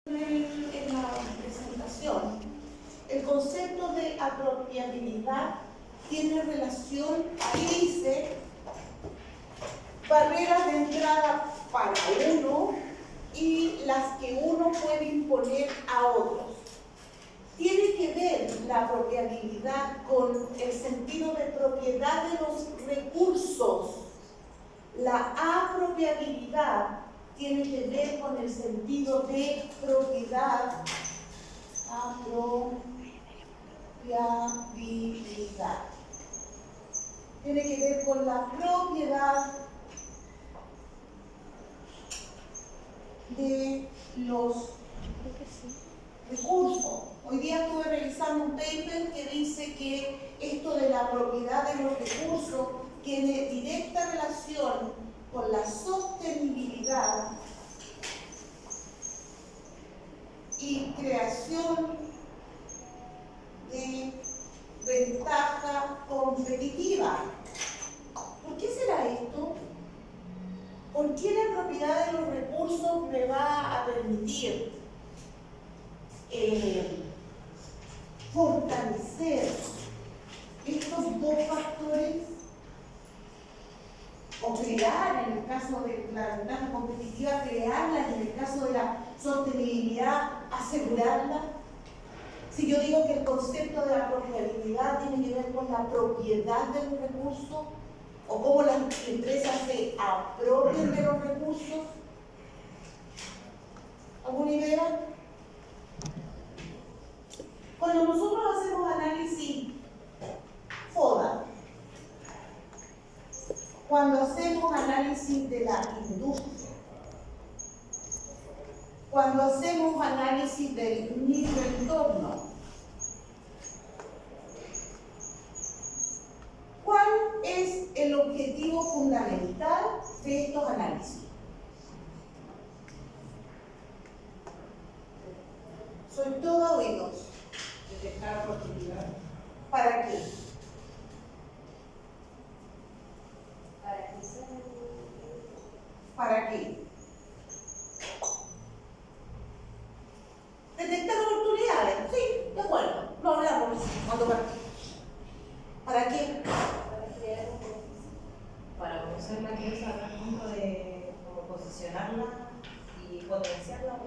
En la presentación, el concepto de apropiabilidad tiene relación, ahí dice, barreras de entrada para uno y las que uno puede imponer a otros. Tiene que ver la apropiabilidad con el sentido de propiedad de los recursos. La apropiabilidad tiene que ver con el sentido de propiedad, apropiabilidad. Tiene que ver con la propiedad de los recursos. Hoy día estuve revisando un paper que dice que esto de la propiedad de los recursos tiene directa relación con la sostenibilidad y creación de ventaja competitiva. ¿Por qué será esto? ¿Por qué la propiedad de los recursos me va a permitir fortalecer estos dos factores? O crear, en el caso de la ventaja competitiva, crearla, en el caso de la sostenibilidad, asegurarla. Si yo digo que el concepto de la apropiabilidad tiene que ver con la propiedad de los recursos, o cómo las empresas se apropian de los recursos, ¿alguna idea? Cuando nosotros hacemos análisis FODA, cuando hacemos análisis de la industria, cuando hacemos análisis del microentorno, ¿cuál es el objetivo fundamental de estos análisis? Soy todo oídos. Detectar oportunidades. ¿Para qué? ¿Para qué? Detectar oportunidades, sí, de acuerdo, lo hablamos cuando partimos. ¿Para qué? Para conocer la empresa al punto de posicionarla y potenciarla.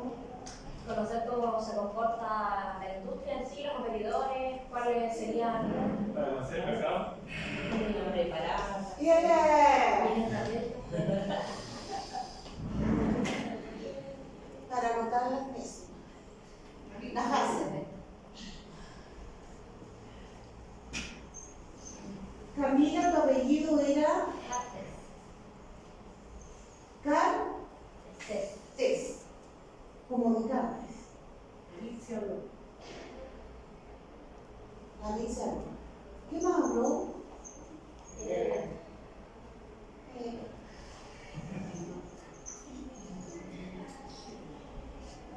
Conocer cómo se comporta la industria en sí, los competidores, cuáles serían. Para conocer el mercado. Preparar. Yeah. Para anotar las mesas. Las hacen. Camila, tu apellido era Cartes, como de Cartes. Alicia no. ¿Qué más habló?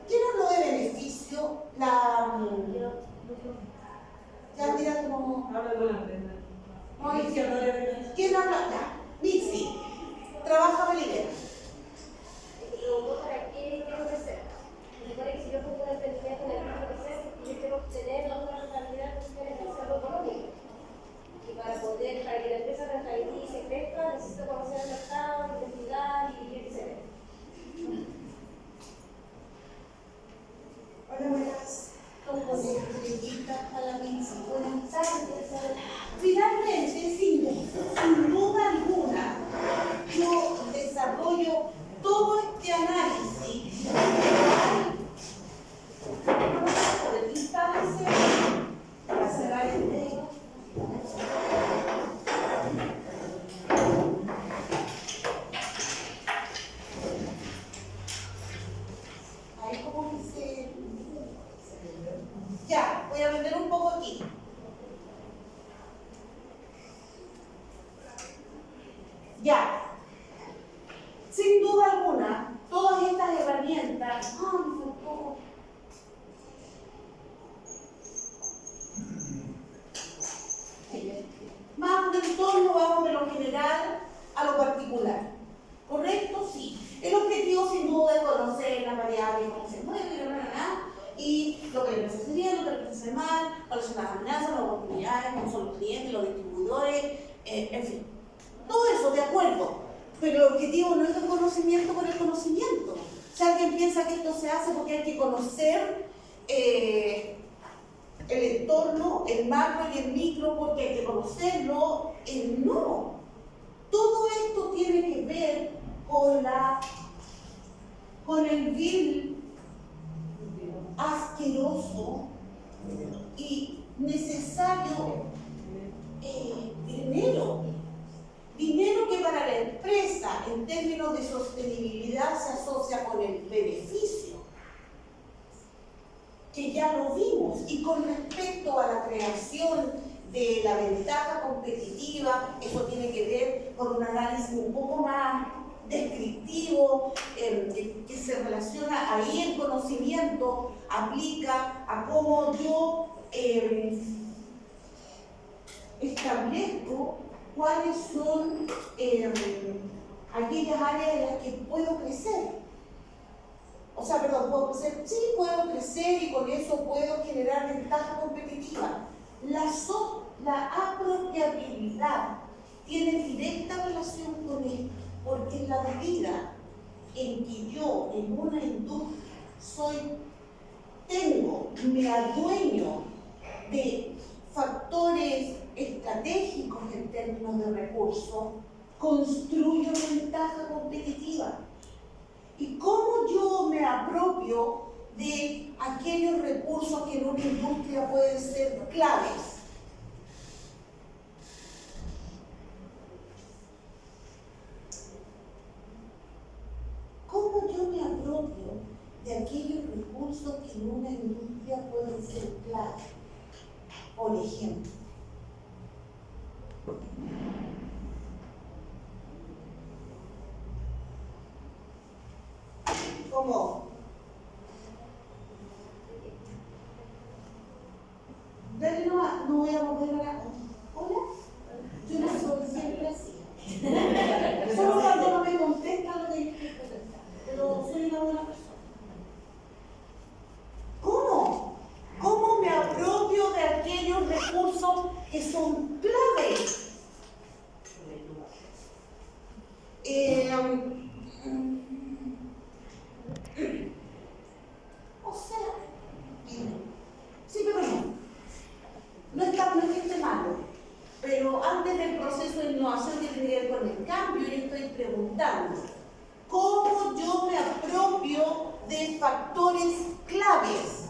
¿Quién habló de beneficio? Ya mira como. Habla con la empresa. ¿Quién habla? Ya. Mixi. Trabaja Bolivia. ¿Para qué quiero crecer? Se supone que si yo pongo una emprendimiento en el quiero crecer, yo quiero obtener una rentabilidad que sea económica. Y para que la empresa rentabilice y crezca, necesito conocer el mercado, investigar y etc. Hola, buenas. Como de estrellitas para la Mixi. Buenas tardes. Finalmente, sin duda alguna, yo desarrollo todo este análisis de distancia para cerrar el tema. Ahí como que se... Ya, voy a vender un poco aquí. Ya. Sin duda alguna, todas estas herramientas, me faltó. Más un entorno, vamos de lo general a lo particular. ¿Correcto? Sí. El objetivo sin duda es conocer las variables, cómo se mueven, sentirse mal, cuáles son las amenazas, las oportunidades, cómo son los clientes, los distribuidores, en fin. Todo eso, de acuerdo. Pero el objetivo no es el conocimiento por el conocimiento. Si alguien piensa que esto se hace porque hay que conocer el entorno, el macro y el micro, porque hay que conocerlo, no. Todo esto tiene que ver con el vil, asqueroso y necesario dinero. Dinero que para la empresa, en términos de sostenibilidad, se asocia con el beneficio, que ya lo vimos, y con respecto a la creación de la ventaja competitiva, eso tiene que ver con un análisis un poco más descriptivo, que se relaciona ahí el conocimiento, aplica a cómo yo establezco cuáles son aquellas áreas en las que puedo crecer. O sea, perdón, ¿puedo crecer? Sí, puedo crecer y con eso puedo generar ventaja competitiva. La apropiabilidad tiene directa relación con esto, porque en la medida en que yo en una industria me adueño de factores estratégicos en términos de recursos, construyo ventaja competitiva. ¿Y cómo yo me apropio de aquellos recursos que en una industria pueden ser claves? ¿Cómo yo me apropio de aquellos recursos que en una industria pueden ser claves? Por ejemplo, ¿cómo? Dale, no voy a volver a la... ¿Hola? Yo no soy siempre así. Solo cuando no me contesta lo que... Pero soy una buena persona. ¿Cómo? ¿Cómo me apropio de aquellos recursos que son claves? O sea, sí, pero no es que esté malo, pero antes del proceso de innovación que tiene que ver con el cambio, yo estoy preguntando, ¿cómo yo me apropio de factores claves?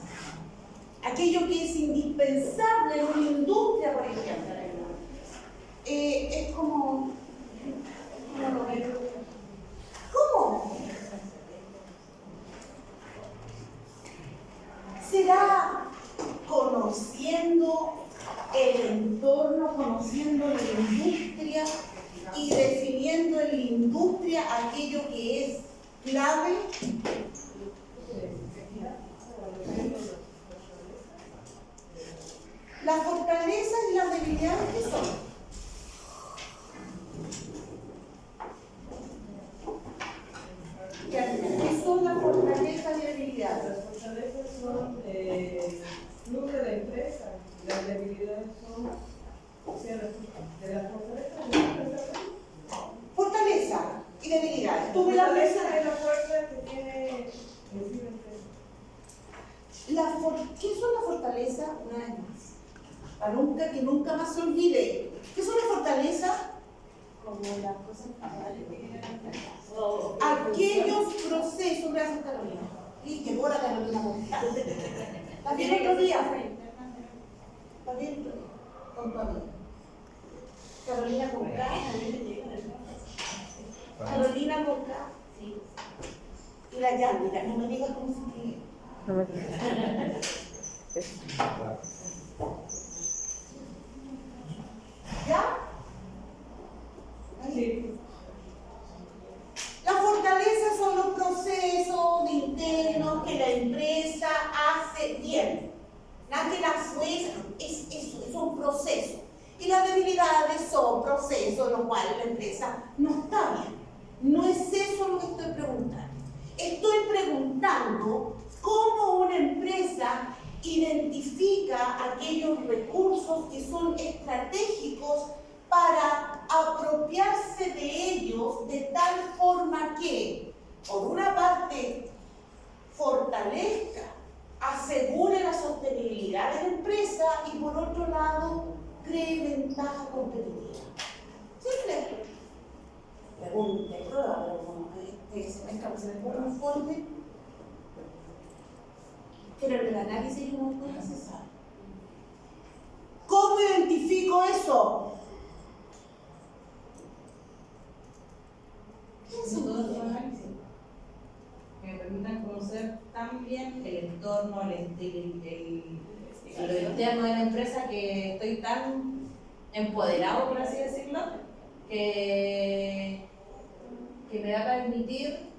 Aquello que es indispensable en una industria, por ejemplo. Es como lo veo. ¿Cómo? ¿Será conociendo el entorno, conociendo la industria y definiendo en la industria aquello que es clave? Las fortalezas y las debilidades, ¿qué son? ¿Qué son las fortalezas y debilidades? Las fortalezas son flujo de empresa, las debilidades son cierres de las fortalezas. Fortaleza y debilidades. La Tú me la fortaleza mencionas. es la fuerza que tiene empresa. ¿Qué son las fortalezas? Una vez más. Para que nunca más se olvide. ¿Qué son las fortalezas? Como las cosas Aquellos procesos, gracias Carolina. Y que buena Carolina. ¿Está bien otro día? ¿Está bien con tu amiga? Carolina con K. Carolina con K. Sí. Y la Yandira, no me digas cómo se escribe. No me digas. ¿Ya? Sí. Las fortalezas son los procesos internos que la empresa hace bien. Nada que las fuerzas, es un proceso. Y las debilidades son procesos en los cuales la empresa no está bien. No es eso lo que estoy preguntando. Estoy preguntando cómo una empresa identifica identifica aquellos recursos que son estratégicos para apropiarse de ellos de tal forma que, por una parte, fortalezca, asegure la sostenibilidad de la empresa y por otro lado, cree ventaja competitiva. Simple. Pregunta y prueba, pero como se me pone un informe, pero el análisis no es necesario. ¿Cómo identifico eso? Son todos los análisis que me permitan conocer también el entorno, lo interno de la empresa, que estoy tan empoderado, por así decirlo, que me va a permitir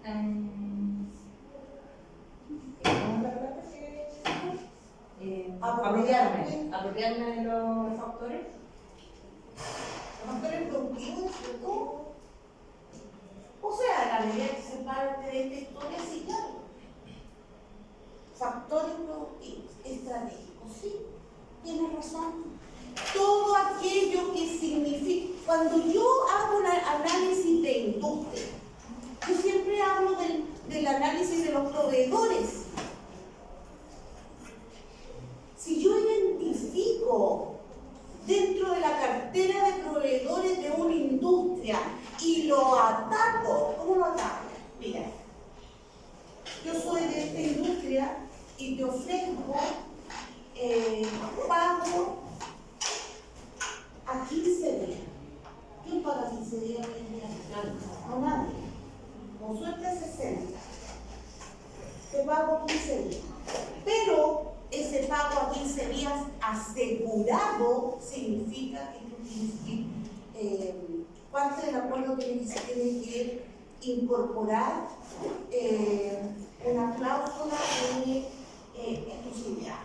apropiarme de los factores. Los factores productivos, ¿cierto? O sea, la medida que se parte de esta historia, sí, claro. Factores productivos, estratégicos, sí, tienes razón. Todo aquello que significa, cuando yo hago un análisis de industria, yo siempre hablo del análisis de los proveedores. Si yo identifico dentro de la cartera de proveedores de una industria y lo ataco, ¿cómo lo ataco? Mira, yo soy de esta industria y te ofrezco pago a 15 días. ¿Quién paga 15 días hoy en día? No, nadie. Con suerte 60. Te pago 15 días. Pero ese pago a 15 días asegurado significa que tú tienes que, parte del acuerdo tiene que incorporar una cláusula de exclusividad.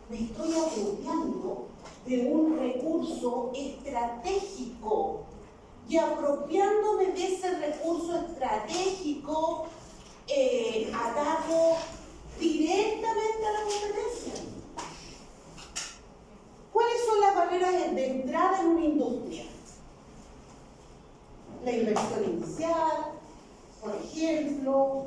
Me estoy apropiando de un recurso estratégico y apropiándome de ese recurso estratégico ataco directamente a la competencia. ¿Cuáles son las barreras de entrada en una industria? La inversión inicial, por ejemplo,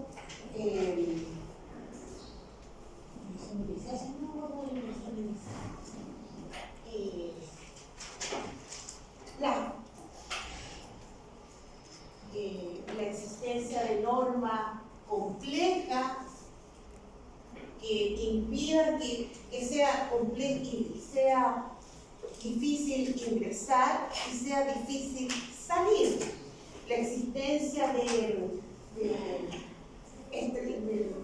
la existencia de normas complejas que impidan que sea complejo y sea difícil ingresar y sea difícil salir. La existencia de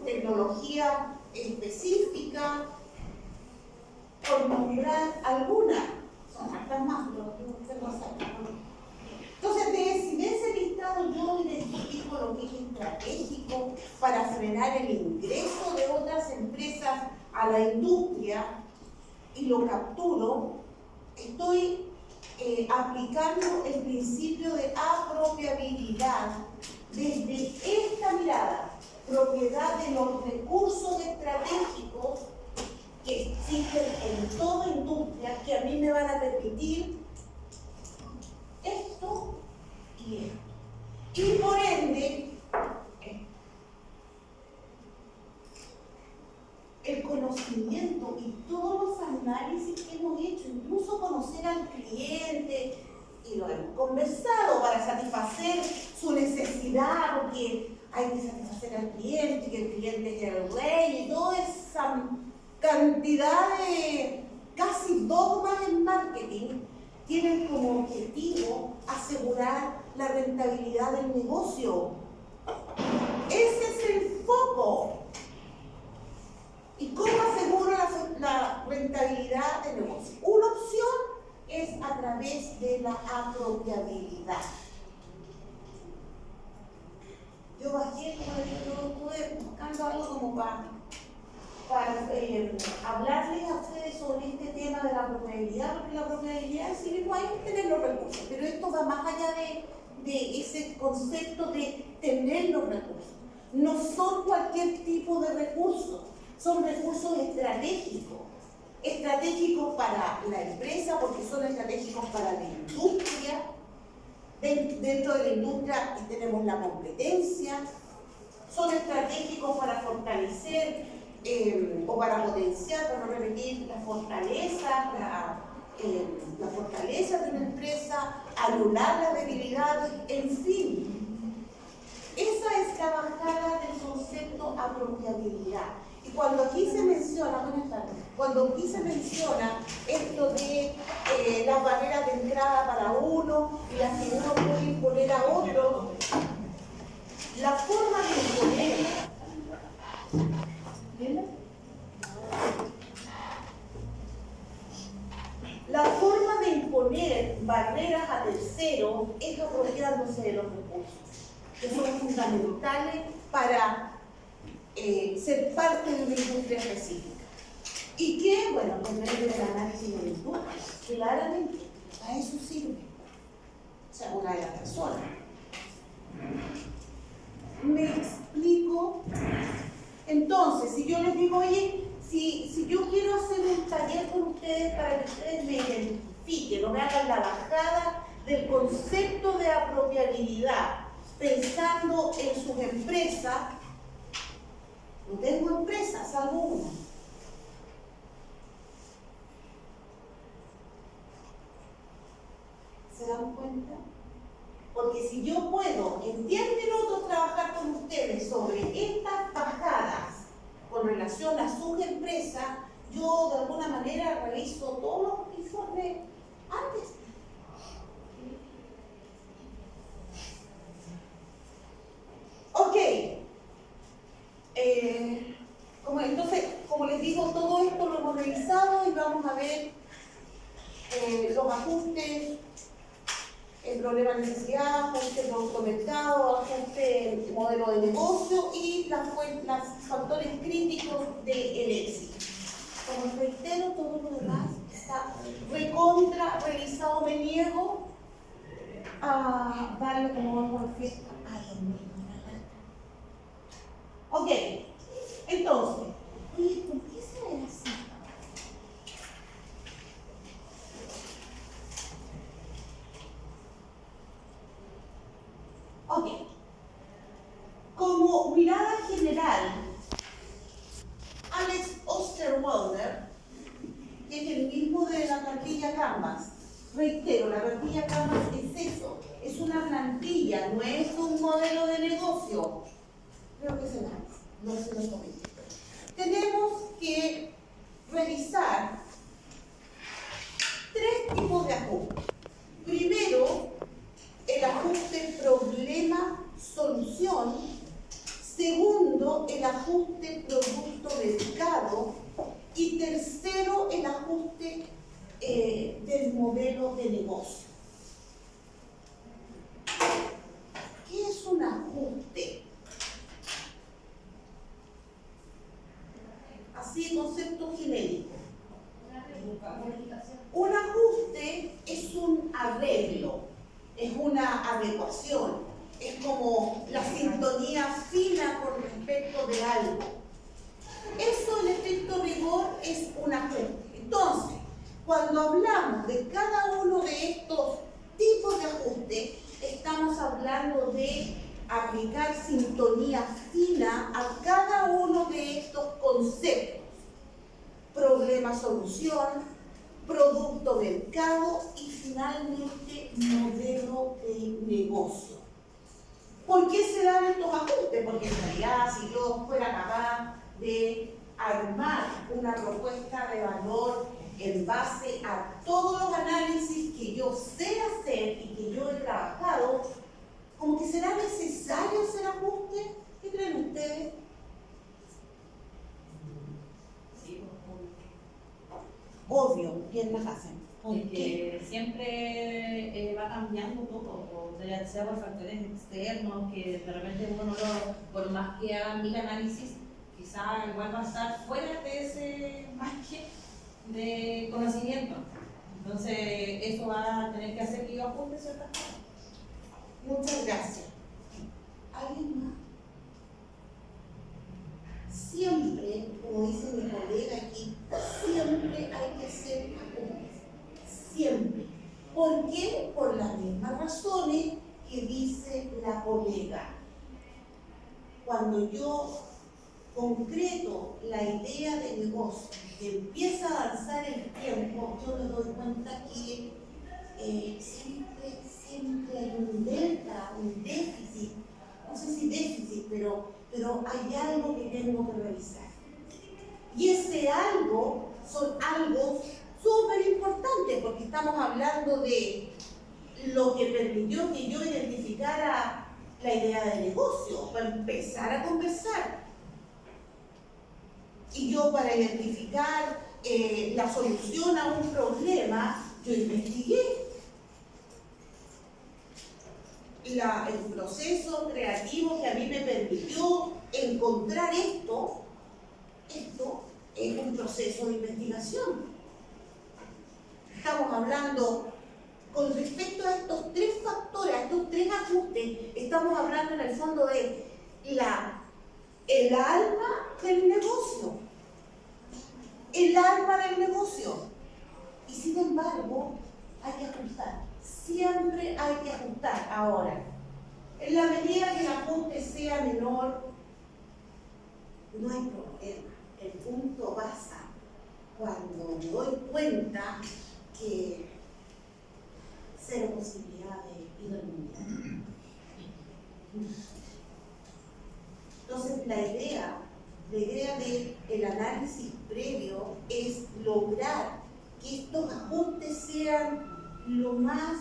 tecnología específica, por nombrar algunas, son hartas más, pero no sé. Entonces, si de ese listado yo identifico lo que es estratégico para frenar el ingreso de otras empresas a la industria y lo capturo, estoy aplicando el principio de apropiabilidad desde esta mirada, propiedad de los recursos estratégicos que existen en toda industria, que a mí me van a permitir esto y esto. Y por ende, el conocimiento y todos los análisis que hemos hecho, incluso conocer al cliente, y lo hemos conversado para satisfacer su necesidad, porque hay que satisfacer al cliente, que el cliente es el rey, y toda esa cantidad de casi dogmas en marketing tienen como objetivo asegurar la rentabilidad del negocio. Ese es el foco. ¿Y cómo aseguro la rentabilidad del negocio? Una opción es a través de la apropiabilidad. Yo bajé, yo estuve buscando algo como para hablarles a ustedes sobre este tema de la apropiabilidad, porque la apropiabilidad sí mismo hay que tener los recursos, pero esto va más allá de ese concepto de tener los recursos. No son cualquier tipo de recursos, son recursos estratégicos para la empresa porque son estratégicos para la industria. Dentro de la industria tenemos la competencia, son estratégicos para fortalecer o para potenciar, para no repetir, la fortaleza de una empresa, anular las debilidades, en fin. Esa es la bajada del concepto apropiabilidad. Y cuando aquí se menciona, esto de las barreras de entrada para uno y las que uno puede imponer a otro, la forma de imponer barreras a terceros es apropiándose de los recursos, que son fundamentales para ser parte de una industria específica. Y que, bueno, depende del análisis de la industria, claramente, a eso sirve. O sea, una de las personas. ¿Me explico? Entonces, si yo les digo, oye, si yo quiero hacer un taller con ustedes para que ustedes me identifiquen o me hagan la bajada del concepto de apropiabilidad, pensando en sus empresas, no tengo empresa, salvo una. ¿Se dan cuenta? Porque si yo puedo en 10 minutos trabajar con ustedes sobre estas bajadas con relación a sus empresas, yo de alguna manera realizo todos los informes antes. Ok. Entonces, como les digo, todo esto lo hemos revisado y vamos a ver los ajustes, el problema de necesidad, ajuste producto mercado, ajuste modelo de negocio y los factores críticos del éxito. Como reitero, todo lo demás está recontra revisado. Me niego a darle como vamos a fiesta a lo mismo. Ok, entonces, oye, ¿por qué se ve así? Ok, como mirada general, Alex Osterwalder, que es el mismo de la plantilla Canvas, reitero, la plantilla Canvas es eso, es una plantilla, no es un modelo de negocio. Creo que se no se lo comenté. Tenemos que revisar 3 tipos de ajustes. Primero, el ajuste problema-solución. Segundo, el ajuste producto-mercado. Y tercero, el ajuste del modelo de negocio. ¿Qué es un ajuste? Así, concepto genérico. Un ajuste es un arreglo, es una adecuación, es como la sintonía fina con respecto de algo. Eso en estricto rigor es un ajuste. Entonces, cuando hablamos de cada uno de estos tipos de ajuste, estamos hablando de aplicar sintonía fina a cada uno de estos conceptos. Problema-solución, producto-mercado y finalmente modelo de negocio. ¿Por qué se dan estos ajustes? Porque en realidad si yo fuera capaz de armar una propuesta de valor en base a todos los análisis que yo sé hacer y que yo he trabajado, como que será necesario hacer ajustes. ¿Qué creen ustedes? Sí, Obvio, ¿quién las hacen? porque siempre va cambiando todo, o sea por factores externos, que de repente uno por más que haga 1000 análisis, quizá igual va a estar fuera de ese margen de conocimiento. Entonces, eso va a tener que hacer que yo apunte ciertas cosas. Muchas gracias. ¿Alguien más? siempre, como dice mi colega aquí, siempre hay que hacer ajustes. Siempre. ¿Por qué? Por las mismas razones que dice la colega. Cuando yo concreto la idea de negocio, que empieza a avanzar el tiempo, yo me doy cuenta que siempre hay un delta, un déficit, no sé si déficit, pero hay algo que tengo que revisar. Y ese algo son algo súper importante, porque estamos hablando de lo que permitió que yo identificara la idea de negocio, para empezar a conversar. Y yo, para identificar la solución a un problema, yo investigué. El proceso creativo que a mí me permitió encontrar esto es un proceso de investigación. Estamos hablando, con respecto a estos tres factores, a estos tres ajustes, estamos hablando en el fondo de el alma del negocio. El alma del negocio. Y sin embargo, hay que ajustar. Siempre hay que ajustar. Ahora, en la medida que el ajuste sea menor, no hay problema. El punto pasa cuando me doy cuenta que cero posibilidad de ir al mundial. Entonces, la idea del análisis previo es lograr que estos ajustes sean lo más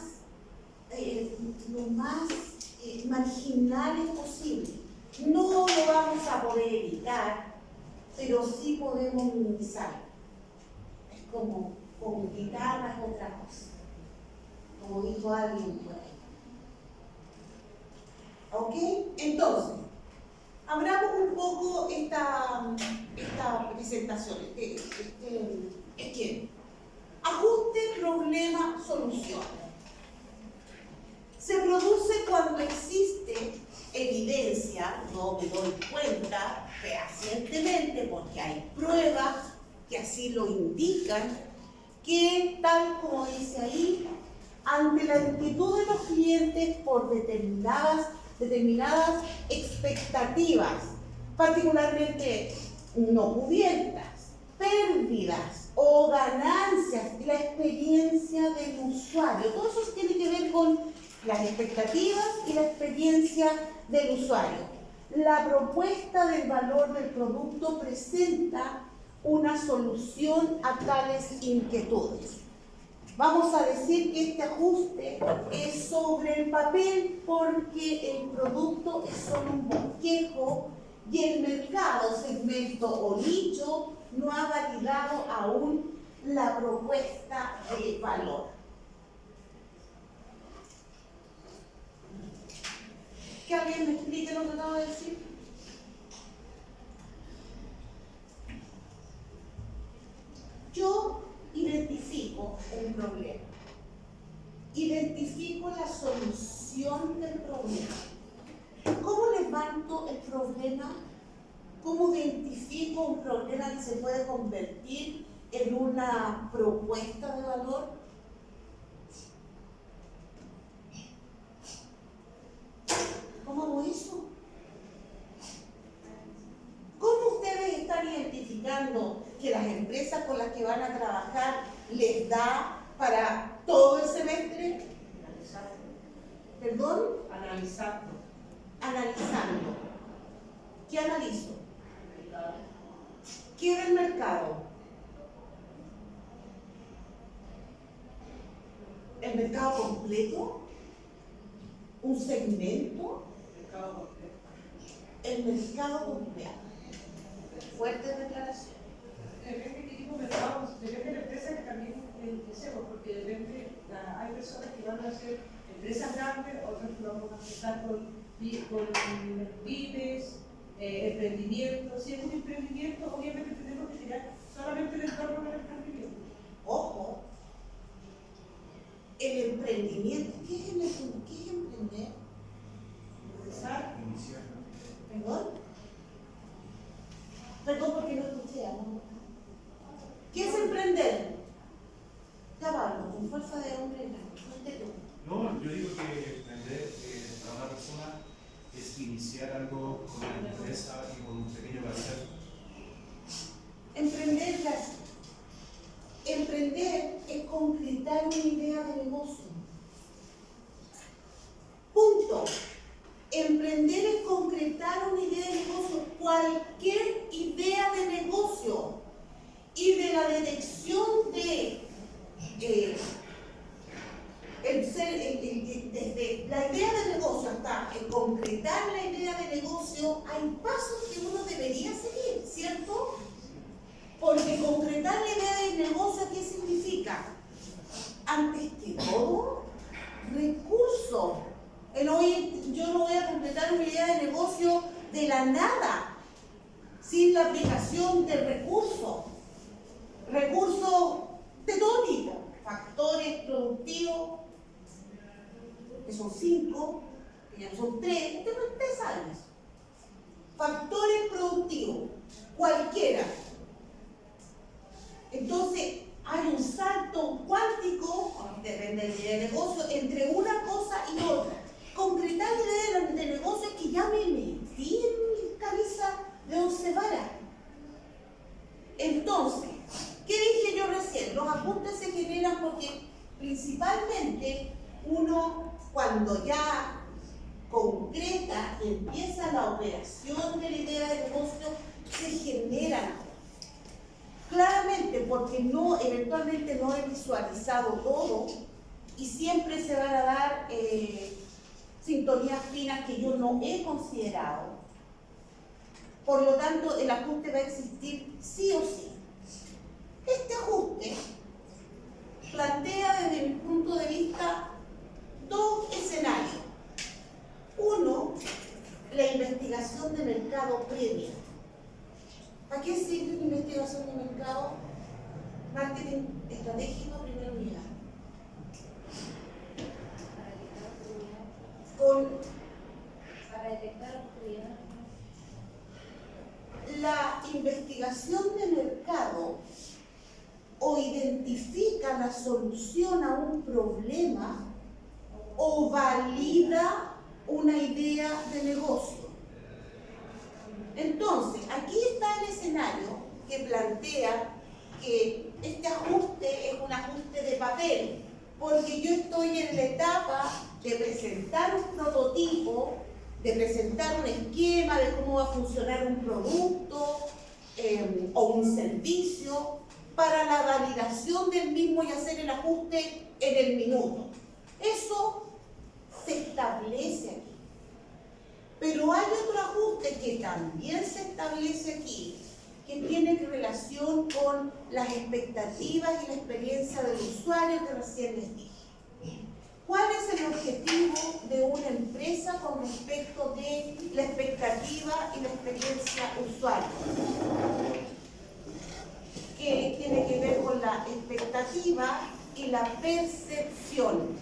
marginales posible. No lo vamos a poder evitar, pero sí podemos minimizar. Es como guitarra es otra cosa, como dijo alguien por ahí. ¿Ok? Entonces, abramos un poco esta presentación, ajuste, problema, solución. Se produce cuando existe evidencia, no me doy cuenta fehacientemente porque hay pruebas que así lo indican, que tal como dice ahí, ante la inquietud de los clientes por determinadas expectativas, particularmente no cubiertas, pérdidas o ganancias y la experiencia del usuario. Todo eso tiene que ver con las expectativas y la experiencia del usuario. La propuesta del valor del producto presenta una solución a tales inquietudes. Vamos a decir que este ajuste es sobre el papel porque el producto es solo un bosquejo y el mercado, segmento o nicho no ha validado aún la propuesta de valor. ¿Que alguien me explique lo que acabo de decir? Yo identifico un problema, identifico la solución del problema. ¿Cómo levanto el problema? ¿Cómo identifico un problema que se puede convertir en una propuesta de valor? ¿Cómo hago eso? ¿Cómo ustedes están identificando que las empresas con las que van a trabajar les da para todo el semestre? ¿Perdón? Analizando. Analizando. ¿Qué analizo? ¿Qué es el mercado? ¿El mercado completo? ¿Un segmento? El mercado completo. Fuertes declaraciones. Depende que tipo de mercado, depende de la empresa que también empecemos, porque depende, hay personas que van a hacer empresas grandes, otras que vamos a empezar con pymes, emprendimientos. Si es un emprendimiento, obviamente tenemos que tirar solamente el entorno del emprendimiento. Ojo, el emprendimiento. ¿Qué es emprender? Empezar, ¿Perdón? emprender. Ya Pablo, con fuerza de hombre, No, yo digo que emprender para una persona es iniciar algo con una empresa y con un pequeño parcel. Emprender es concretar una idea de negocio. Punto. Emprender es concretar una idea de negocio, cualquier idea de negocio, y de la detección de desde la idea de negocio hasta concretar la idea de negocio, hay pasos que uno debería seguir, ¿cierto? Porque concretar la idea de negocio, ¿qué significa? Antes que todo, recursos. Yo no voy a completar una idea de negocio de la nada, sin la aplicación de recursos de todo tipo, factores productivos, que son 5, que ya no son 3, ustedes saben eso. Factores productivos, cualquiera. Entonces, hay un salto cuántico, depende del idea de negocio, entre una cosa y otra. Concretar la idea de negocio es que ya me metí en camisa de 11 varas. Entonces, ¿qué dije yo recién? Los ajustes se generan porque principalmente uno, cuando ya concreta y empieza la operación de la idea de negocio, se generan. Claramente, porque eventualmente no he visualizado todo y siempre se van a dar sintonías finas que yo no he considerado. Por lo tanto, el ajuste va a existir sí o sí. Este ajuste plantea desde mi punto de vista dos escenarios. Uno, la investigación de mercado previa. ¿Para qué sirve una investigación de mercado? Marketing estratégico, primera unidad. Para detectar oportunidades. La investigación de mercado o identifica la solución a un problema o valida una idea de negocio. Entonces, aquí está el escenario que plantea que este ajuste es un ajuste de papel, porque yo estoy en la etapa de presentar un prototipo, de presentar un esquema de cómo va a funcionar un producto o un servicio para la validación del mismo y hacer el ajuste en el minuto. Eso se establece aquí. Pero hay otro ajuste que también se establece aquí, que tiene relación con las expectativas y la experiencia del usuario que recién les dije. ¿Cuál es el objetivo de una empresa con respecto de la expectativa y la experiencia usuario? Que tiene que ver con la expectativa y la percepción.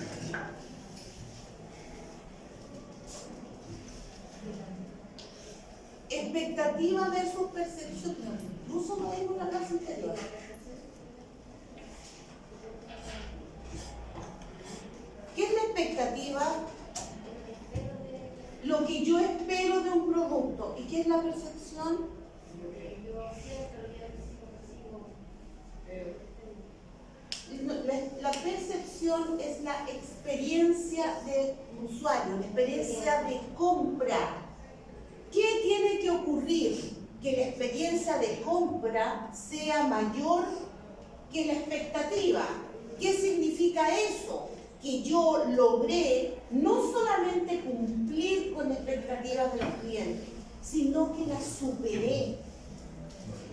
Expectativa versus percepción. Incluso lo vimos en la clase anterior. ¿Qué es la expectativa? Lo que yo espero de un producto. ¿Y qué es la percepción? La percepción es la experiencia de usuario, la experiencia de compra. ¿Qué tiene que ocurrir? Que la experiencia de compra sea mayor que la expectativa. ¿Qué significa eso? Que yo logré no solamente cumplir con las expectativas de los clientes, sino que las superé.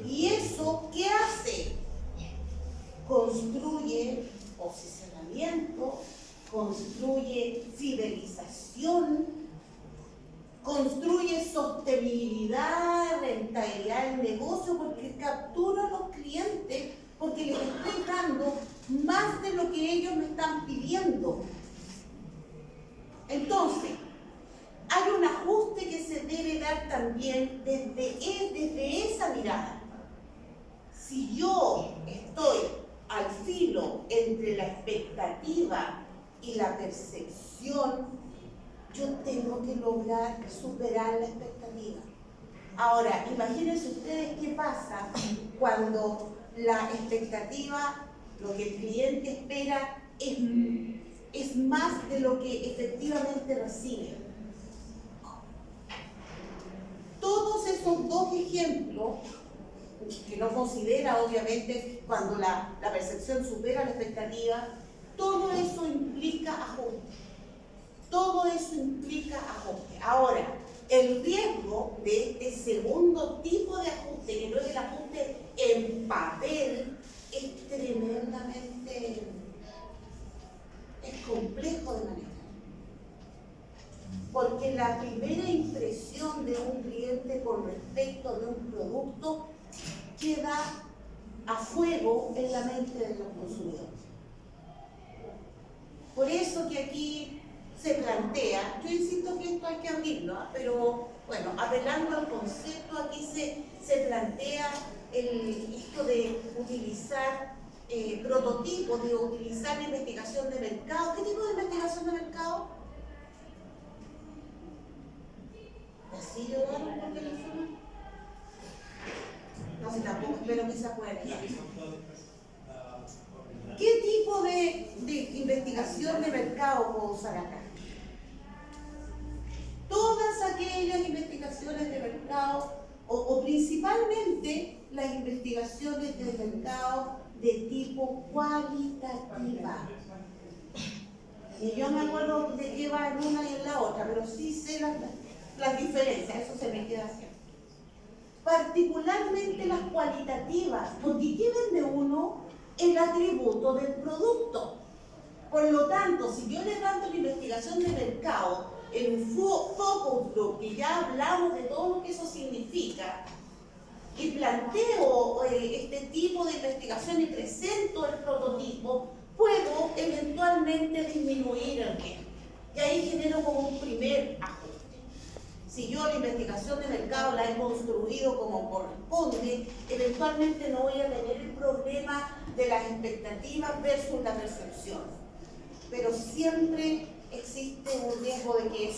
¿Y eso qué hace? Construye posicionamiento, construye fidelización, construye sostenibilidad, rentabilidad del negocio, porque capturo a los clientes, porque les estoy dando más de lo que ellos me están pidiendo. Entonces, hay un ajuste que se debe dar también desde esa mirada. Si yo estoy al filo entre la expectativa y la percepción, yo tengo que lograr superar la expectativa. Ahora, imagínense ustedes qué pasa cuando la expectativa, lo que el cliente espera, es más de lo que efectivamente recibe. Todos esos dos ejemplos, que no considera obviamente cuando la percepción supera la expectativa, todo eso implica ajuste. Todo eso implica ajuste. Ahora, el riesgo de este segundo tipo de ajuste, que no es el ajuste en papel, es tremendamente complejo de manejar. Porque la primera impresión de un cliente con respecto de un producto queda a fuego en la mente de los consumidores. Por eso que aquí se plantea, yo insisto que esto hay que abrirlo, pero bueno, apelando al concepto, aquí se plantea esto de utilizar prototipos, de utilizar investigación de mercado. ¿Qué tipo de investigación de mercado? ¿Así yo dar por teléfono? No sé, tampoco espero que se acuerden. ¿Qué tipo de investigación de mercado puedo usar acá? Todas aquellas investigaciones de mercado, o principalmente las investigaciones de mercado de tipo cualitativa. Y yo me acuerdo de qué va en una y en la otra, pero sí sé las diferencias, eso se me queda siempre. Particularmente las cualitativas, porque ¿qué vende uno? El atributo del producto. Por lo tanto, si yo levanto la investigación de mercado en un focus group, que ya hablamos de todo lo que eso significa, y planteo este tipo de investigación y presento el prototipo, puedo eventualmente disminuir el riesgo. Y ahí genero como un primer ajuste. Si yo la investigación de mercado la he construido como corresponde, eventualmente no voy a tener el problema de las expectativas versus la percepción. Pero siempre existe un riesgo de que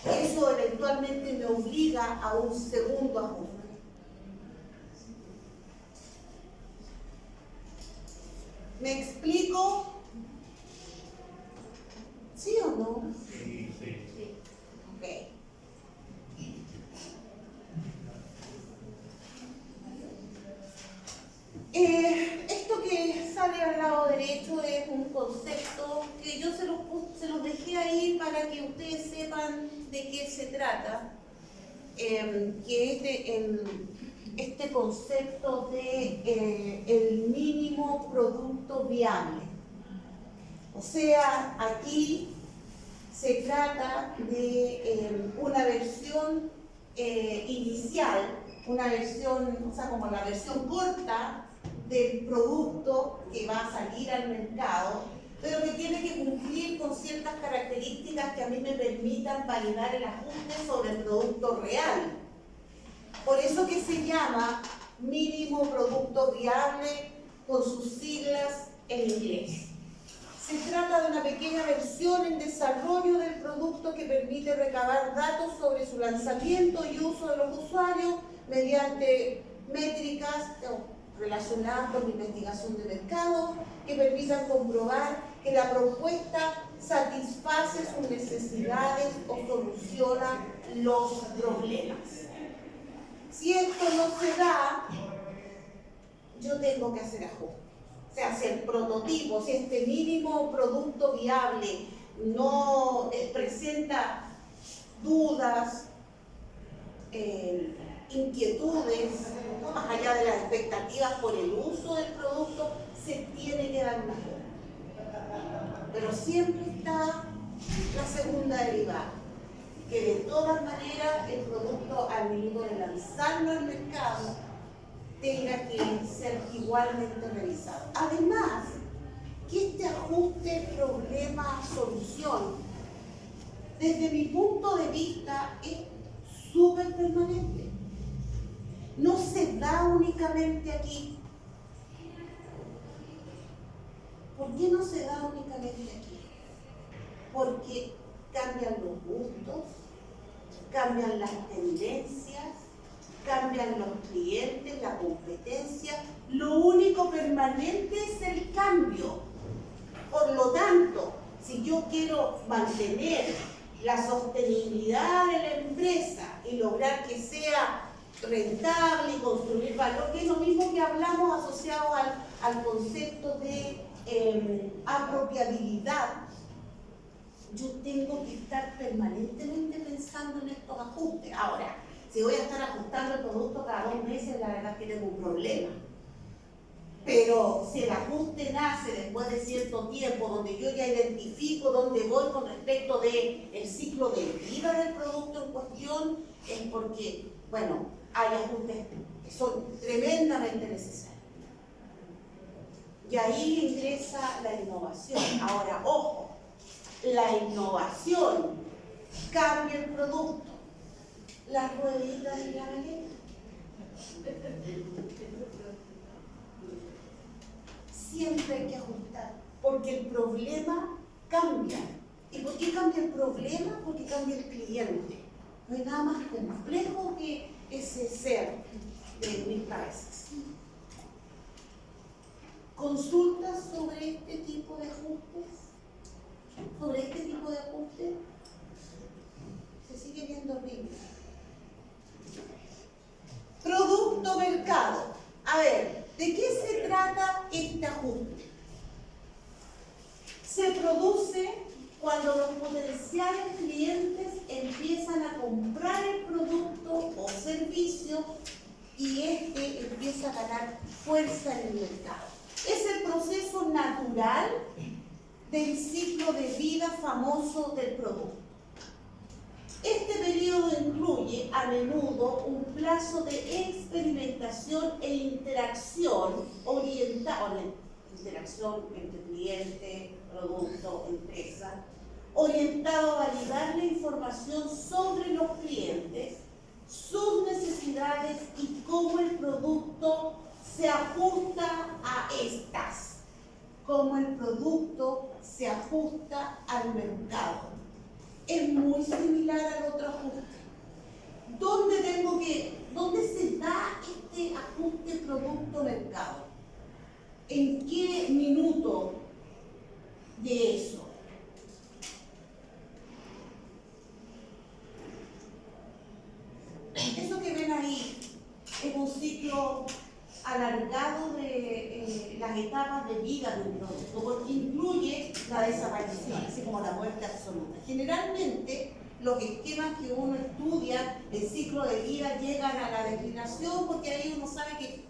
eso eventualmente me obliga a un segundo ajuste. ¿Me explico? ¿Sí o no? Sí. Ok. Esto que sale al lado derecho es un concepto que yo se los dejé ahí para que ustedes sepan de qué se trata, que es este concepto de el mínimo producto viable. O sea, aquí se trata de una versión inicial, una versión, o sea, como la versión corta del producto que va a salir al mercado, pero que tiene que cumplir con ciertas características que a mí me permitan validar el ajuste sobre el producto real. Por eso que se llama mínimo producto viable con sus siglas en inglés. Se trata de una pequeña versión en desarrollo del producto que permite recabar datos sobre su lanzamiento y uso de los usuarios mediante métricas relacionadas con la investigación de mercado que permitan comprobar que la propuesta satisface sus necesidades o soluciona los problemas. Si esto no se da, yo tengo que hacer ajustes. O sea, si el prototipo, si este mínimo producto viable no presenta dudas, inquietudes, más allá de las expectativas por el uso del producto, se tiene que dar una ajuste. Pero siempre está la segunda derivada, que de todas maneras el producto al minuto de lanzarlo al mercado tenga que ser igualmente revisado. Además, que este ajuste problema-solución, desde mi punto de vista, es súper permanente. No se da únicamente aquí. qué no se da únicamente aquí? Porque cambian los gustos, cambian las tendencias, cambian los clientes, la competencia. Lo único permanente es el cambio. Por lo tanto, si yo quiero mantener la sostenibilidad de la empresa y lograr que sea rentable y construir valor, que es lo mismo que hablamos asociado al concepto de apropiabilidad, yo tengo que estar permanentemente pensando en estos ajustes. Ahora, si voy a estar ajustando el producto cada 2 meses, la verdad es que tengo un problema. Pero si el ajuste nace después de cierto tiempo, donde yo ya identifico dónde voy con respecto del ciclo de vida del producto en cuestión, es porque, bueno, hay ajustes que son tremendamente necesarios. Y ahí ingresa la innovación. Ahora, ojo, la innovación cambia el producto. Las rueditas y la maleta. Siempre hay que ajustar, porque el problema cambia. ¿Y por qué cambia el problema? Porque cambia el cliente. No hay nada más complejo que ese ser de mis cabezas. ¿Consultas sobre este tipo de ajustes? ¿Sobre este tipo de ajustes? Se sigue viendo horrible. Producto mercado. A ver, ¿de qué se trata este ajuste? Se produce cuando los potenciales clientes empiezan a comprar el producto o servicio y este empieza a ganar fuerza en el mercado. Es el proceso natural del ciclo de vida famoso del producto. Este periodo incluye a menudo un plazo de experimentación e interacción interacción entre cliente, producto, empresa, orientado a validar la información sobre los clientes, sus necesidades y cómo el producto se ajusta a estas, cómo el producto se ajusta al mercado. Es muy similar al otro ajuste. ¿Dónde se da este ajuste producto-mercado? ¿En qué minuto de eso? Eso que ven ahí es un ciclo alargado de las etapas de vida de un producto, porque incluye la desaparición, así como la muerte absoluta. Generalmente, los esquemas que uno estudia el ciclo de vida llegan a la declinación, porque ahí uno sabe que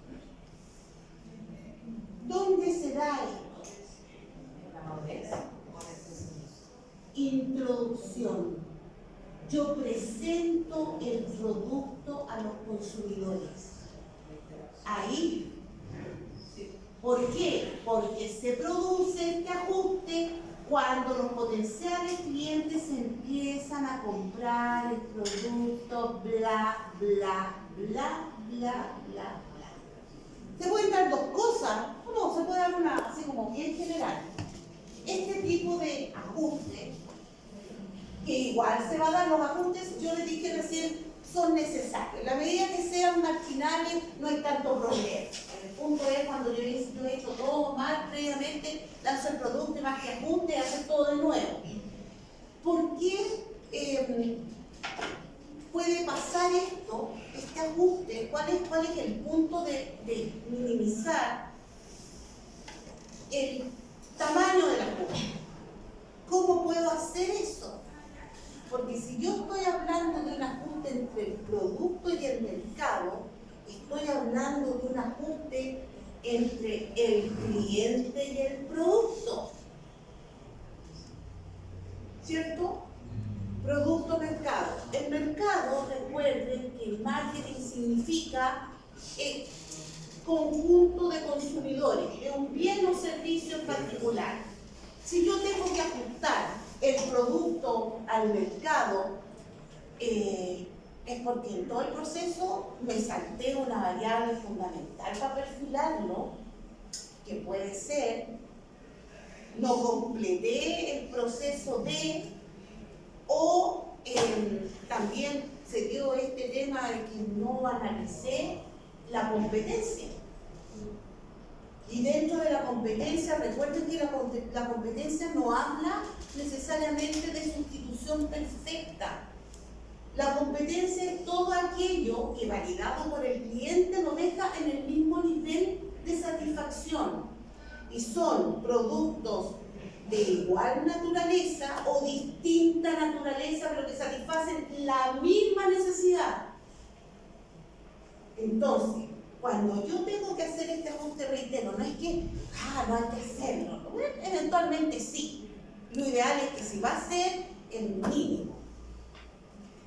¿dónde se da esto? Introducción. Yo presento el producto a los consumidores. Ahí. ¿Por qué? Porque se produce este ajuste cuando los potenciales clientes empiezan a comprar el producto, bla, bla, bla, bla, bla, bla. Se pueden dar dos cosas, no, se puede dar una así como bien general. Este tipo de ajuste, que igual se va a dar los ajustes, yo les dije recién, son necesarios. En la medida que sean marginales, no hay tanto problema. El punto es cuando yo he hecho todo mal previamente, lanzo el producto y más que ajuste, hacer todo de nuevo. ¿Por qué puede pasar esto, este ajuste? ¿Cuál es el punto de minimizar el tamaño del ajuste? ¿Cómo puedo hacer eso? Porque si yo estoy hablando de un ajuste entre el producto y el mercado, estoy hablando de un ajuste entre el cliente y el producto. ¿Cierto? Producto-mercado. El mercado, recuerden que el marketing significa conjunto de consumidores, de un bien o servicio en particular. Si yo tengo que ajustar el producto al mercado, es porque en todo el proceso me salté una variable fundamental para perfilarlo, que puede ser no completé el proceso de, o también se dio este tema de que no analicé la competencia. Y dentro de la competencia, recuerden que la competencia no habla necesariamente de sustitución perfecta. La competencia es todo aquello que, validado por el cliente, lo deja en el mismo nivel de satisfacción. Y son productos de igual naturaleza o distinta naturaleza, pero que satisfacen la misma necesidad. Entonces, cuando yo tengo que hacer este ajuste, reitero, no es que, no hay que hacerlo. Bueno, eventualmente sí. Lo ideal es que si va a ser el mínimo.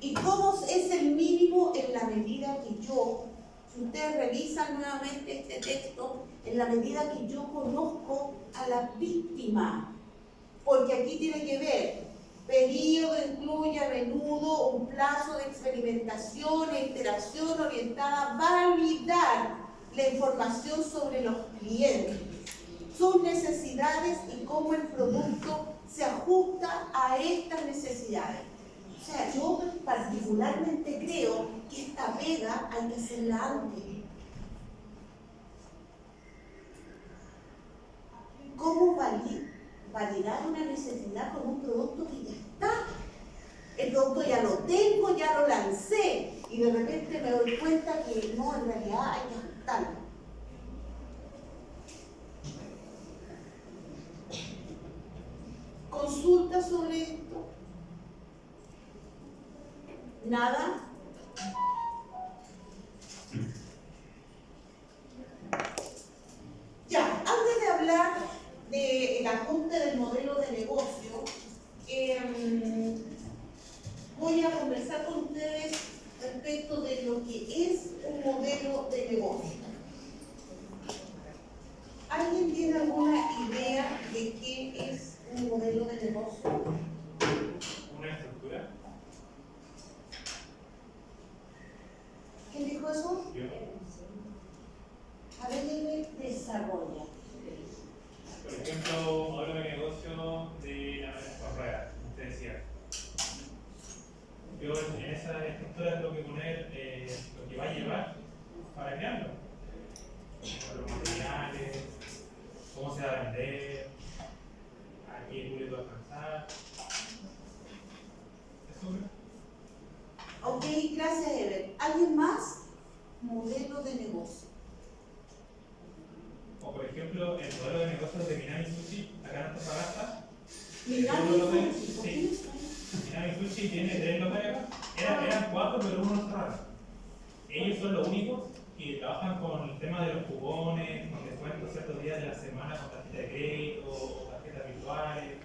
¿Y cómo es el mínimo? En la medida que yo, si ustedes revisan nuevamente este texto, en la medida que yo conozco a la víctima, porque aquí tiene que ver, periodo incluye a menudo un plazo de experimentación e interacción orientada a validar la información sobre los clientes, sus necesidades y cómo el producto se ajusta a estas necesidades. O sea, yo particularmente creo que esta pega hay que hacerla antes. ¿Cómo validar una necesidad con un producto que ya está? El producto ya lo tengo, ya lo lancé, y de repente me doy cuenta que no, en realidad hay que ajustarlo. ¿Consulta sobre esto? ¿Nada? Ya, antes de hablar del ajuste del modelo de negocio, voy a conversar con ustedes respecto de lo que es un modelo de negocio. ¿Alguien tiene alguna idea de qué es un modelo de negocio? ¿Una estructura? ¿Quién dijo eso? Yo. A ver, desarrolla. Por ejemplo, modelo de negocio de la con ruedas, usted decía. Yo en esa estructura tengo que poner lo que va a llevar para crearlo. Los materiales, cómo se va a vender, a qué público va a alcanzar. ¿Eso? Ok, gracias, Ever. ¿Alguien más? Modelo de negocio. O por ejemplo, el modelo de negocio de Minami Sushi, acá en Antofagasta. Minami Sí. Minami Sushi tiene 3 locales. Eran 4, pero uno cerraron. Ellos son los únicos que trabajan con el tema de los cupones, con descuentos ciertos días de la semana con tarjeta de crédito o tarjetas virtuales.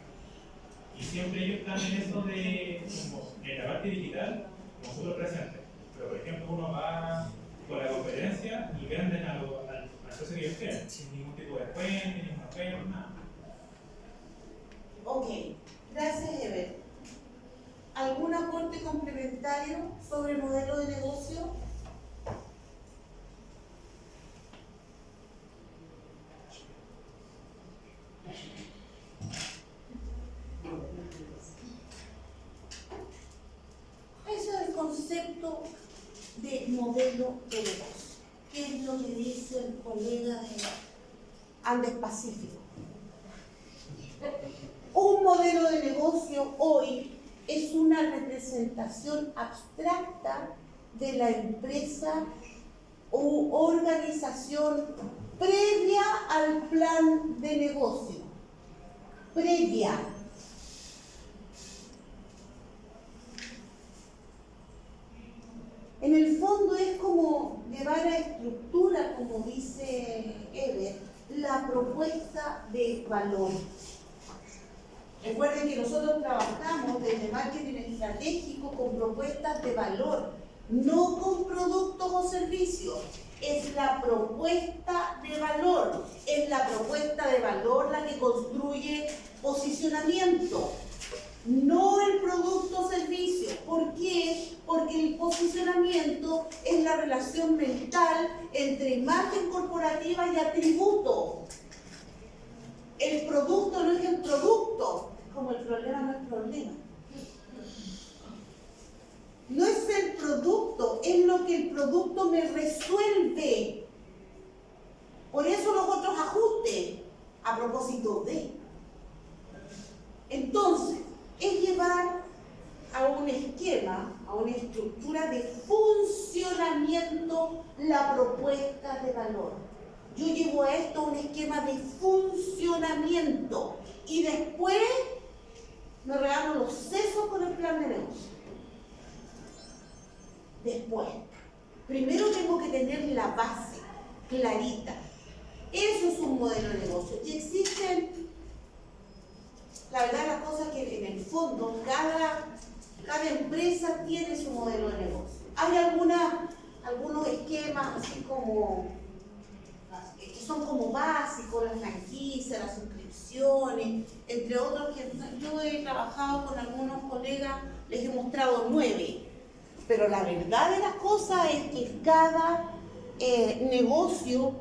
Y siempre ellos están en eso de, como en la parte digital, como súper presente. Pero por ejemplo, uno va con la competencia y venden al precio que ellos quieren, sin ningún tipo de descuento, ningún oferta, nada. Ok, gracias, Ever. ¿Algún aporte complementario sobre el modelo de negocio? Ese es el concepto de modelo de negocio. ¿Qué es lo que dice el colega de Andes Pacífico? Un modelo de negocio hoy es una representación abstracta de la empresa u organización previa al plan de negocio. Previa. En el fondo es como llevar a estructura, como dice Ever, la propuesta de valor. Recuerden que nosotros trabajamos desde marketing estratégico con propuestas de valor, no con productos o servicios. Es la propuesta de valor. Es la propuesta de valor la que construye posicionamiento, no el producto o servicio. ¿Por qué? Porque el posicionamiento es la relación mental entre imagen corporativa y atributo. El producto no es el producto, como el problema no es problema. No es el producto, es lo que el producto me resuelve. Por eso los otros ajustes, a propósito de. Entonces, es llevar a un esquema, a una estructura de funcionamiento la propuesta de valor. Yo llevo a esto un esquema de funcionamiento y después me regalo los sesos con el plan de negocio. Después, primero tengo que tener la base clarita. Eso es un modelo de negocio. Y existen, la verdad, las cosas que en el fondo cada empresa tiene su modelo de negocio. Hay algunos esquemas así como que son como básicos, las franquicias, las suscripciones, entre otros que yo he trabajado con algunos colegas, les he mostrado 9. Pero la verdad de las cosas es que cada negocio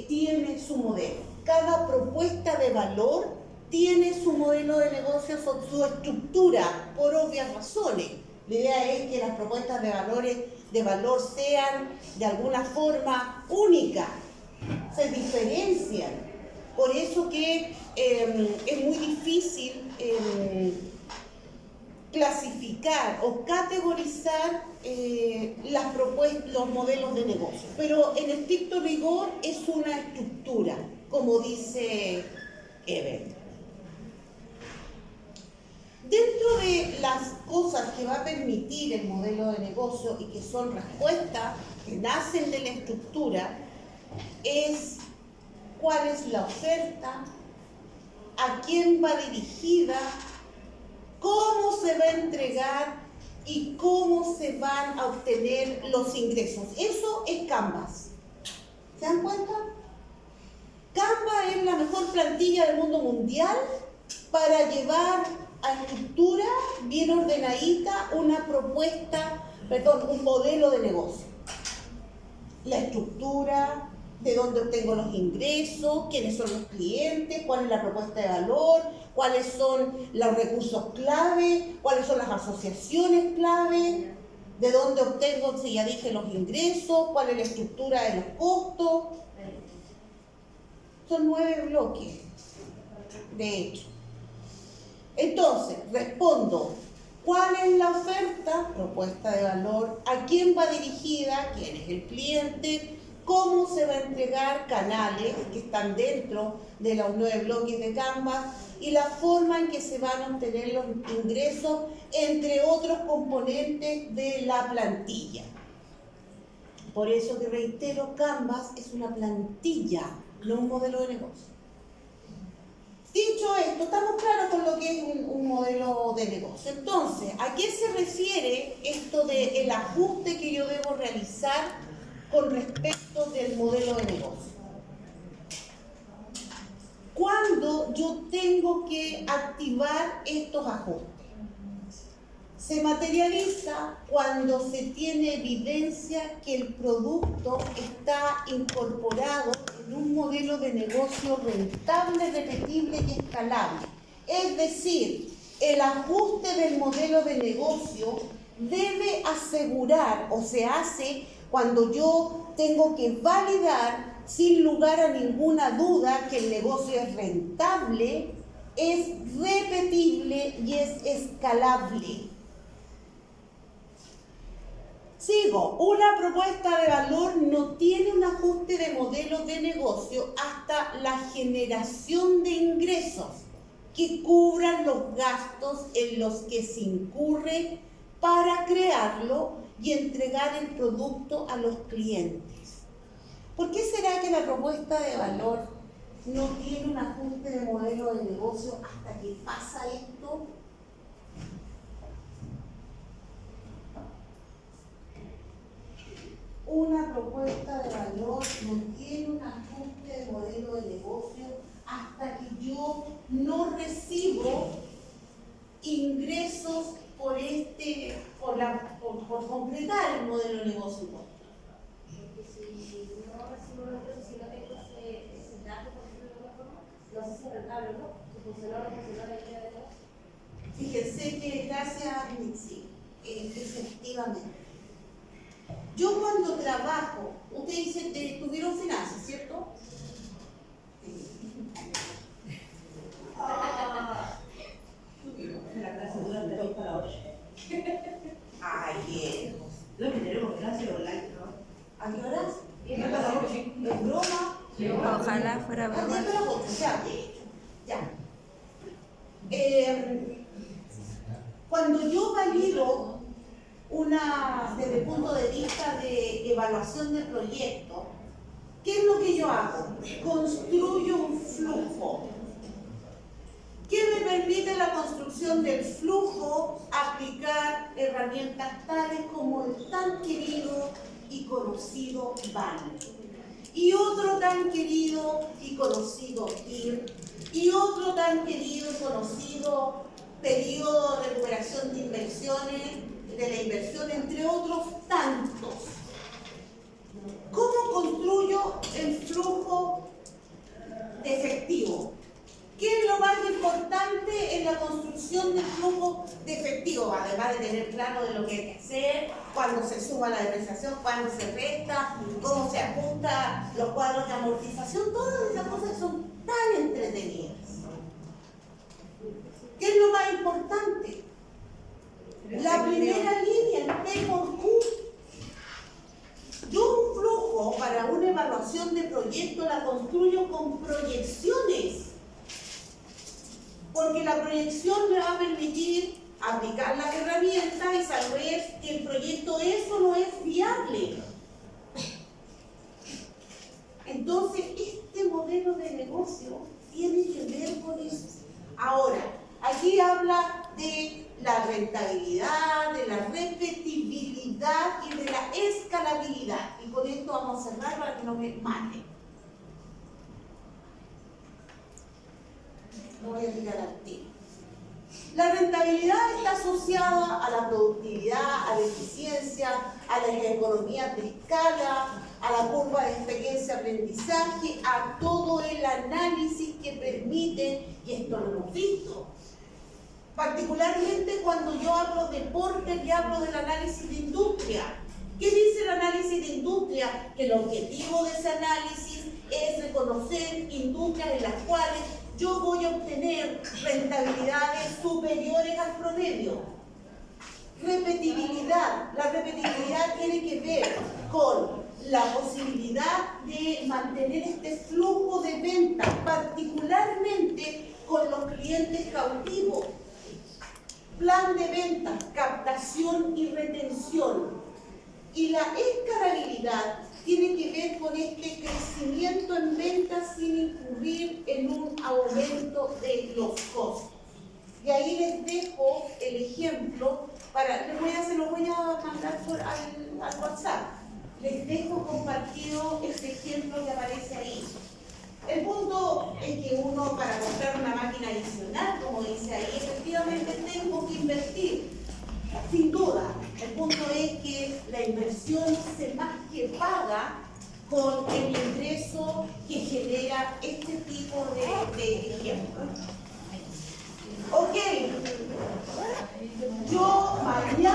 tiene su modelo. Cada propuesta de valor tiene su modelo de negocio, su estructura, por obvias razones. La idea es que las propuestas de valor sean de alguna forma únicas, se diferencian. Por eso que es muy difícil clasificar o categorizar los modelos de negocio. Pero en estricto rigor es una estructura, como dice Ebert. Dentro de las cosas que va a permitir el modelo de negocio y que son respuestas que nacen de la estructura, es cuál es la oferta, a quién va dirigida, cómo se va a entregar y cómo se van a obtener los ingresos. Eso es Canvas. ¿Se dan cuenta? Canvas es la mejor plantilla del mundo mundial para llevar a estructura bien ordenadita un modelo de negocio. La estructura, de dónde obtengo los ingresos, quiénes son los clientes, cuál es la propuesta de valor, cuáles son los recursos clave, cuáles son las asociaciones clave, de dónde obtengo, si ya dije, los ingresos, cuál es la estructura de los costos. Son 9 bloques, de hecho. Entonces, respondo, ¿cuál es la oferta? Propuesta de valor. ¿A quién va dirigida? ¿Quién es el cliente? ¿Cómo se va a entregar? Canales que están dentro de los 9 bloques de Canvas y la forma en que se van a obtener los ingresos, entre otros componentes de la plantilla. Por eso que reitero, Canvas es una plantilla, no un modelo de negocio. Dicho esto, estamos claros con lo que es un modelo de negocio. Entonces, ¿a qué se refiere esto del ajuste que yo debo realizar con respecto del modelo de negocio? ¿Cuándo yo tengo que activar estos ajustes? Se materializa cuando se tiene evidencia que el producto está incorporado en un modelo de negocio rentable, repetible y escalable. Es decir, el ajuste del modelo de negocio debe asegurar, o se hace cuando yo tengo que validar sin lugar a ninguna duda que el negocio es rentable, es repetible y es escalable. Sigo, una propuesta de valor no tiene un ajuste de modelo de negocio hasta la generación de ingresos que cubran los gastos en los que se incurre para crearlo y entregar el producto a los clientes. ¿Por qué será que la propuesta de valor no tiene un ajuste de modelo de negocio hasta que pasa esto? Una propuesta de valor no tiene un ajuste de modelo de negocio hasta que yo no recibo ingresos por completar el modelo de negocio. Porque si no recibo los ingresos, si no tengo ese dato, por ejemplo, de alguna forma, no sé si ¿Funcionó o no funcionó la idea de todos? Fíjense que gracias, Mitzi, efectivamente. Yo cuando trabajo, usted dice, tuvieron finanzas, ¿cierto? La clase dura de 8 a la 8. Ayer. Lo que tenemos clase online, ¿no? ¿A qué horas? ¿Es para la 8? ¿Es broma? Ojalá fuera broma. Ya. Cuando yo valido desde el punto de vista de evaluación del proyecto, ¿qué es lo que yo hago? Construyo un flujo. ¿Qué me permite la construcción del flujo? Aplicar herramientas tales como el tan querido y conocido BAN. Y otro tan querido y conocido TIR. Y otro tan querido y conocido periodo de recuperación de inversiones, de la inversión, entre otros tantos. ¿Cómo construyo el flujo de efectivo? ¿Qué es lo más importante en la construcción del flujo de efectivo? Además de tener claro de lo que hay que hacer, cuándo se suma la depreciación, cuándo se resta, cómo se ajusta los cuadros de amortización, todas esas cosas que son tan entretenidas. ¿Qué es lo más importante? La primera línea, el P por Q. Yo un flujo para una evaluación de proyecto la construyo con proyecciones. Porque la proyección me va a permitir aplicar las herramientas y saber que el proyecto es o no es viable. Entonces, este modelo de negocio tiene que ver con eso. Ahora, aquí habla de la rentabilidad, de la repetibilidad y de la escalabilidad. Y con esto vamos a cerrar para que no me maten. No voy a tirar al tiro. La rentabilidad está asociada a la productividad, a la eficiencia, a las economías de escala, a la curva de experiencia-aprendizaje, a todo el análisis que permite, y esto lo hemos visto. Particularmente cuando yo hablo de deporte y hablo del análisis de industria. ¿Qué dice el análisis de industria? Que el objetivo de ese análisis es reconocer industrias en las cuales yo voy a obtener rentabilidades superiores al promedio. Repetibilidad. La repetibilidad tiene que ver con la posibilidad de mantener este flujo de ventas, particularmente con los clientes cautivos. Plan de ventas, captación y retención. Y la escalabilidad tiene que ver con este crecimiento en ventas sin incurrir en un aumento de los costos. Y ahí les dejo el ejemplo, se lo voy a mandar al WhatsApp. Les dejo compartido este ejemplo que aparece ahí. El punto es que uno, para comprar una máquina adicional, como dice ahí, efectivamente tengo que invertir. Sin duda, el punto es que la inversión se más que paga con el ingreso que genera este tipo de ejemplos. Ok, yo mañana